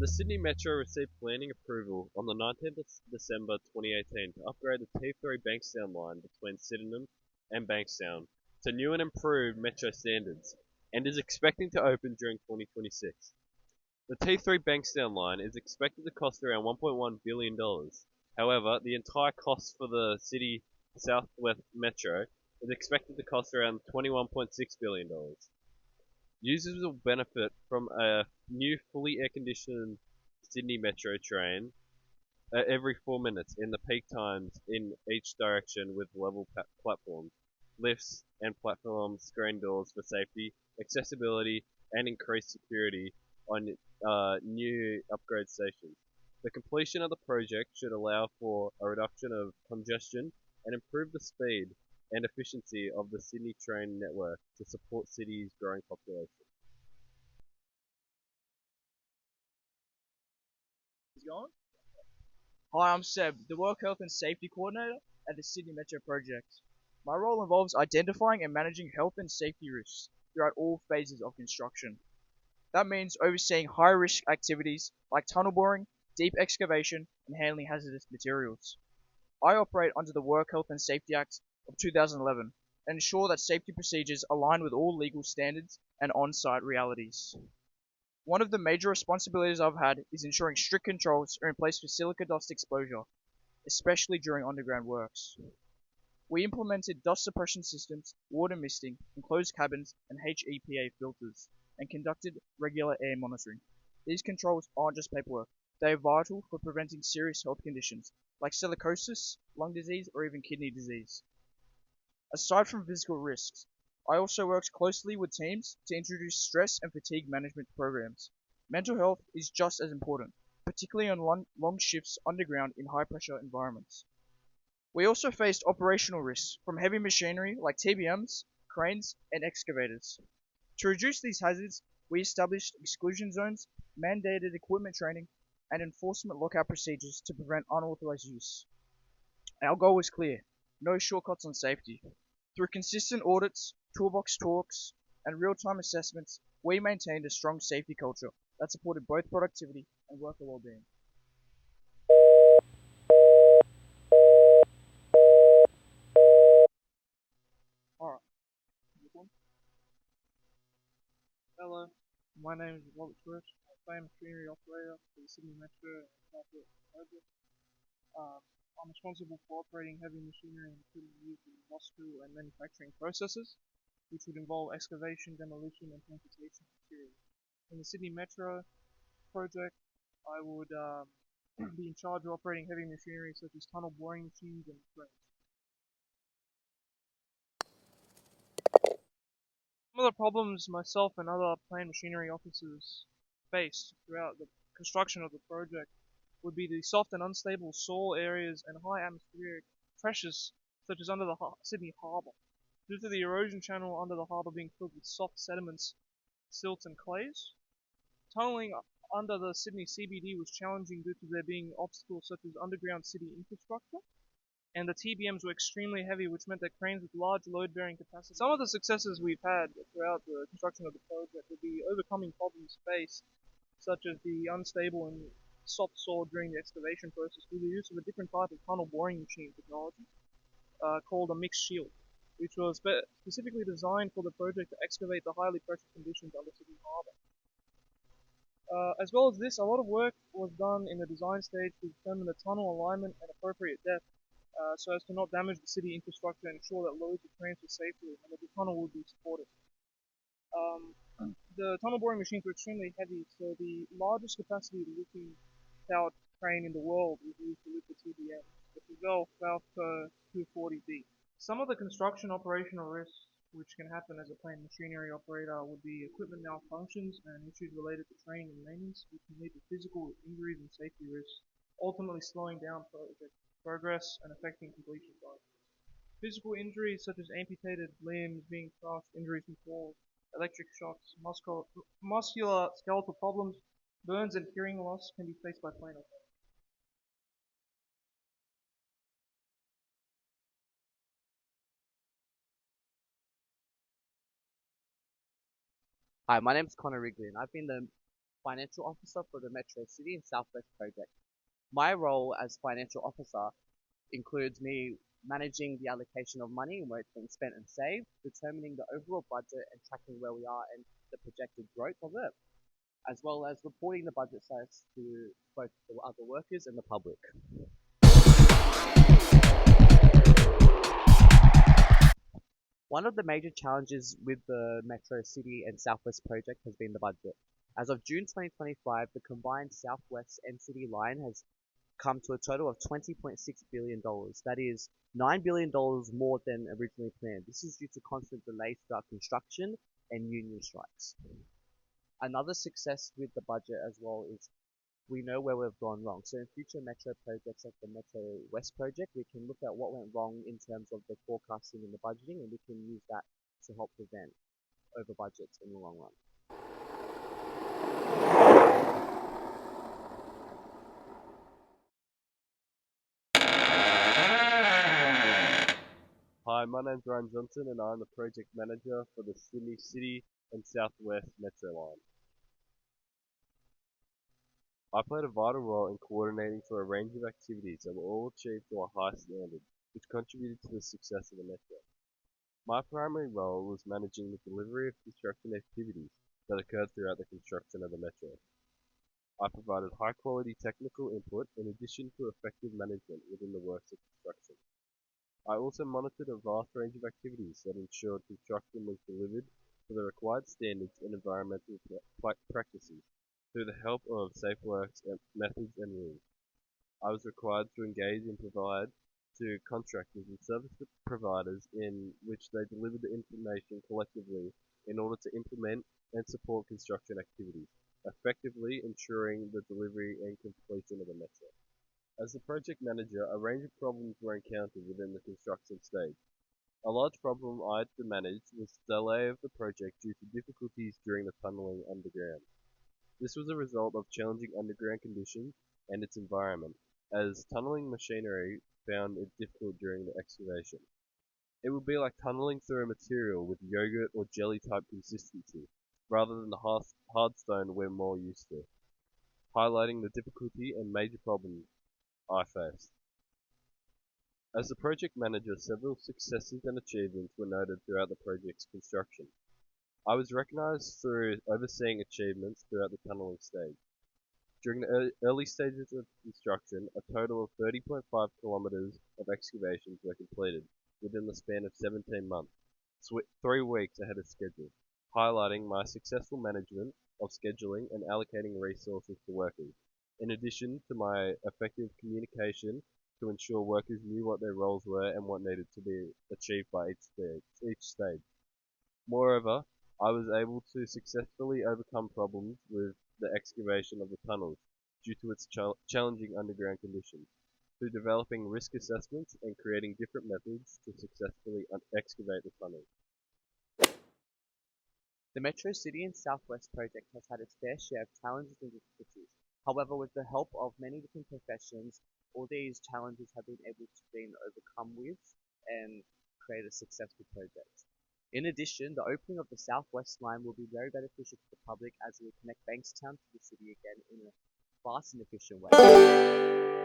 Sydney Metro received planning approval on the 19th of December 2018 to upgrade the T3 Bankstown line between Sydenham and Bankstown to new and improved Metro standards, and is expecting to open during 2026. The T3 Bankstown line is expected to cost around $1.1 billion. However, the entire cost for the City Southwest Metro is expected to cost around $21.6 billion. Users will benefit from a new fully air-conditioned Sydney Metro train every 4 minutes in the peak times in each direction with level platforms, lifts, and platform screen doors for safety, accessibility, and increased security on new upgrade stations. The completion of the project should allow for a reduction of congestion and improve the speed and efficiency of the Sydney train network to support Sydney's growing population. Hi, I'm Seb, the Work Health and Safety Coordinator at the Sydney Metro project. My role involves identifying and managing health and safety risks throughout all phases of construction. That means overseeing high-risk activities like tunnel boring, deep excavation, and handling hazardous materials. I operate under the Work Health and Safety Act of 2011 and ensure that safety procedures align with all legal standards and on-site realities. One of the major responsibilities I've had is ensuring strict controls are in place for silica dust exposure, especially during underground works. We implemented dust suppression systems, water misting, enclosed cabins, and HEPA filters, and conducted regular air monitoring. These controls aren't just paperwork, they are vital for preventing serious health conditions like silicosis, lung disease, or even kidney disease. Aside from physical risks, I also worked closely with teams to introduce stress and fatigue management programs. Mental health is just as important, particularly on long shifts underground in high-pressure environments. We also faced operational risks from heavy machinery like TBMs, cranes, and excavators. To reduce these hazards, we established exclusion zones, mandated equipment training, and enforcement lockout procedures to prevent unauthorized use. Our goal was clear: no shortcuts on safety. Through consistent audits, toolbox talks, and real-time assessments, we maintained a strong safety culture that supported both productivity and worker well-being. Alright. Hello, my name is Robert Swift. I'm a machinery operator for the Sydney Metro and Southwest project. I'm responsible for operating heavy machinery and equipment used in industrial and manufacturing processes, which would involve excavation, demolition, and transportation of materials. In the Sydney Metro project, I would be in charge of operating heavy machinery such as tunnel boring machines and cranes. Some of the problems myself and other plant machinery officers faced throughout the construction of the project would be the soft and unstable soil areas and high atmospheric pressures such as under the Sydney Harbour. Due to the erosion channel under the harbour being filled with soft sediments, silts and clays, tunneling under the Sydney CBD was challenging due to there being obstacles such as underground city infrastructure, and the TBMs were extremely heavy, which meant that cranes with large load-bearing capacity. Some of the successes we've had throughout the construction of the project would be overcoming problems faced, such as the unstable and soft soil during the excavation process through the use of a different type of tunnel boring machine technology called a mixed shield, which was specifically designed for the project to excavate the highly pressured conditions under Sydney Harbour. As well as this, a lot of work was done in the design stage to determine the tunnel alignment and appropriate depth so as to not damage the city infrastructure and ensure that loads are transferred safely and that the tunnel would be supported. The tunnel boring machines were extremely heavy, so the largest capacity lifting powered crane in the world was used to lift the TBM, the Falco 240B. Some of the construction operational risks which can happen as a plant machinery operator would be equipment malfunctions and issues related to training and maintenance, which can lead to physical injuries and safety risks, ultimately slowing down project progress and affecting completion times. Physical injuries such as amputated limbs, being crushed, injuries from falls, electric shocks, muscular skeletal problems, burns and hearing loss can be faced by plant operators. Hi, my name is Connor Wrigley, and I've been the Financial Officer for the Metro City and Southwest project. My role as Financial Officer includes me managing the allocation of money and where it's being spent and saved, determining the overall budget and tracking where we are and the projected growth of it, as well as reporting the budget status to both the other workers and the public. One of the major challenges with the Metro City and Southwest project has been the budget. As of June 2025, the combined Southwest and City line has come to a total of $20.6 billion. That is $9 billion more than originally planned. This is due to constant delays throughout construction and union strikes. Another success with the budget as well is we know where we've gone wrong. So in future Metro projects like the Metro West project, we can look at what went wrong in terms of the forecasting and the budgeting, and we can use that to help prevent over budgets in the long run. Hi, my name's Ryan Johnson and I'm the project manager for the Sydney City and Southwest Metro line. I played a vital role in coordinating for a range of activities that were all achieved to a high standard, which contributed to the success of the Metro. My primary role was managing the delivery of construction activities that occurred throughout the construction of the Metro. I provided high-quality technical input in addition to effective management within the works of construction. I also monitored a vast range of activities that ensured construction was delivered to the required standards and environmental practices through the help of safe works methods and rules. I was required to engage and provide to contractors and service providers in which they delivered the information collectively in order to implement and support construction activities, effectively ensuring the delivery and completion of the Metro. As the project manager, a range of problems were encountered within the construction stage. A large problem I had to manage was the delay of the project due to difficulties during the tunneling underground. This was a result of challenging underground conditions and its environment, as tunneling machinery found it difficult during the excavation. It would be like tunneling through a material with yogurt or jelly type consistency, rather than the hard stone we're more used to, highlighting the difficulty and major problems I faced. As the project manager, several successes and achievements were noted throughout the project's construction. I was recognized through overseeing achievements throughout the tunneling stage. During the early stages of construction, a total of 30.5 kilometers of excavations were completed within the span of 17 months, 3 weeks ahead of schedule, highlighting my successful management of scheduling and allocating resources to workers, in addition to my effective communication to ensure workers knew what their roles were and what needed to be achieved by each stage. Moreover, I was able to successfully overcome problems with the excavation of the tunnels due to its challenging underground conditions, through developing risk assessments and creating different methods to successfully excavate the tunnels. The Metro City and Southwest project has had its fair share of challenges and difficulties. However, with the help of many different professions, all these challenges have been able to be overcome with and create a successful project. In addition, the opening of the Southwest line will be very beneficial to the public as it will connect Bankstown to the city again in a fast and efficient way.